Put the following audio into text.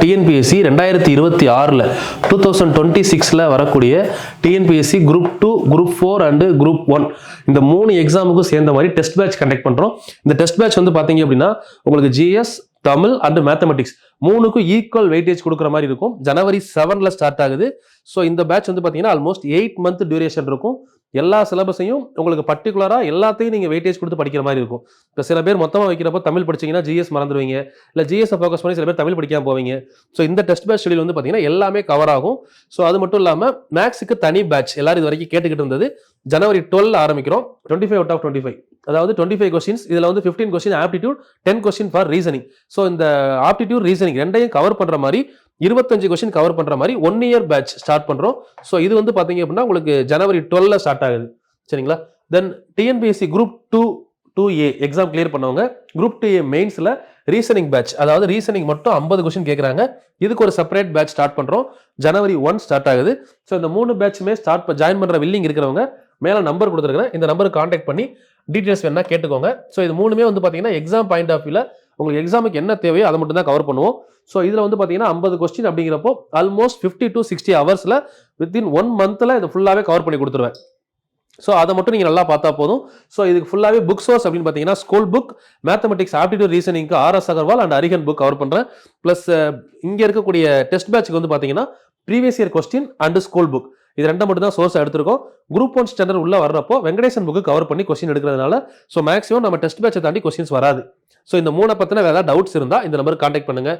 TNPSC 2026 2026 வரக்கூடிய TNPSC group 2 group 4 and group 1 இந்த 3 எக்ஸாமுக்கும் சேர்ந்த மாதிரி டெஸ்ட் பேட்ச் கண்டக்ட் பண்றோம். இந்த டெஸ்ட் பேட்ச் வந்து பாத்தீங்க அப்படின்னா உங்களுக்கு ஜிஎஸ், தமிழ் அண்ட் மேத்தமெட்டிக்ஸ் மூணுக்கும் ஈக்குவல் வெயிட்டேஜ் கொடுக்குற மாதிரி இருக்கும். ஜனவரி 7 ஸ்டார்ட் ஆகுது. ஸோ இந்த பேட்ச் வந்து பார்த்தீங்கன்னா ஆல்மோஸ்ட் 8 மந்த் டியூரேஷன் இருக்கும். எல்லா சிலபஸையும் உங்களுக்கு பர்டிகுலராக எல்லாத்தையும் நீங்கள் வெயிட்டேஜ் கொடுத்து படிக்கிற மாதிரி இருக்கும். இப்போ சில பேர் மொத்தமாக வைக்கிறப்போ தமிழ் படிச்சிங்கன்னா ஜிஎஸ் மறந்துடுவீங்க, இல்லை ஜிஎஸ் ஃபோக்கஸ் பண்ணி சில பேர் தமிழ் படிக்காம போவீங்க. ஸோ இந்த டெஸ்ட் பேட்ச் ஷெடியூல் வந்து பார்த்தீங்கன்னா எல்லாமே கவர் ஆகும். ஸோ அது மட்டும் இல்லாமல் மேக்ஸுக்கு தனி பேட்ச் எல்லாரும் இது வரைக்கும் கேட்டுக்கிட்டு இருந்தது. ஜனவரி 12 ஆரம்பிக்கிறோம். 25 out of 25, அதாவது 25 கொஸ்டின்ஸ். இதில் வந்து 15 question aptitude, 10 question for reasoning. So இந்த ஆப்டிடியூட் ரீசனிங் ரெண்டையும் கவர் பண்ணுற மாதிரி 25 கொஸ்டின் கவர் பண்ற மாதிரி 1 இயர் பேட்ச் ஸ்டார்ட் பண்றோம். ஸோ இது வந்து பாத்தீங்க அப்படின்னா உங்களுக்கு ஜனவரி 12 ஸ்டார்ட் ஆகுது. சரிங்களா? Then TNPSC group 2A exam clear பண்ணவங்க குரூப் 2A மெயின்ஸ்ல ரீசனிங் பேட்ச், அதாவது ரீசனிங் மட்டும் 50 கொஸ்டின் கேட்கறாங்க. இதுக்கு ஒரு செப்பரேட் பேட்ச் ஸ்டார்ட் பண்றோம். ஜனவரி 1 ஸ்டார்ட் ஆகுது. ஸோ இந்த 3 பேட்சுமே ஜாயின் பண்ற வில்லிங் இருக்கிறவங்க மேல நம்பர் கொடுத்துருக்கேன், இந்த நம்பருக்கு கான்டாக்ட் பண்ணி டீடைல்ஸ் வேணா கேட்டுக்கோங்க. ஸோ இது மூணுமே வந்து பாத்தீங்கன்னா எக்ஸாம் பாயிண்ட் ஆஃப் வியூல உங்களுக்கு எக்ஸாமுக்கு என்ன தேவையோ அதை மட்டும் தான் கவர் பண்ணுவோம். ஸோ இதில் வந்து பார்த்தீங்கன்னா 50 கொஸ்டின் அப்படிங்கிறப்போ ஆல்மோஸ்ட் 50 to 60 ஹவர்ஸில் வித்தின் 1 மந்த்தில் இது ஃபுல்லாகவே கவர் பண்ணி கொடுத்துருவேன். ஸோ அதை மட்டும் நீங்கள் நல்லா பார்த்தா போதும். ஸோ இதுக்கு ஃபுல்லாகவே புக் சோர்ஸ் அப்படின்னு பார்த்தீங்கன்னா ஸ்கூல் புக், மேத்தமெட்டிக்ஸ் ஆப்டிடியூட் ரீசனிங்க்கு RS Agarwal and Arihant book cover பண்ணுறேன். ப்ளஸ் இங்கே இருக்கக்கூடிய டெஸ்ட் பேட்சுக்கு வந்து பார்த்தீங்கன்னா previous year question and school book இது ரெண்டை மட்டும் தான் சோர்ஸ் எடுத்திருக்கோம். குரூப் 1 ஸ்டாண்டர்ட் உள்ள வர்றப்போ வெங்கடேசன் புக்கு கவர் பண்ணி கொஸ்டின் எடுக்கிறதுனால ஸோ மேக்ஸிமம் நம்ம டெஸ்ட் பேட்சை தாண்டி கொஸ்டின்ஸ் வராது. ஸோ இந்த 3 பற்றின வேறு ஏதாவது டவுட்ஸ் இருந்தால் இந்த நம்பருக்கு கான்டாக்ட் பண்ணுங்க.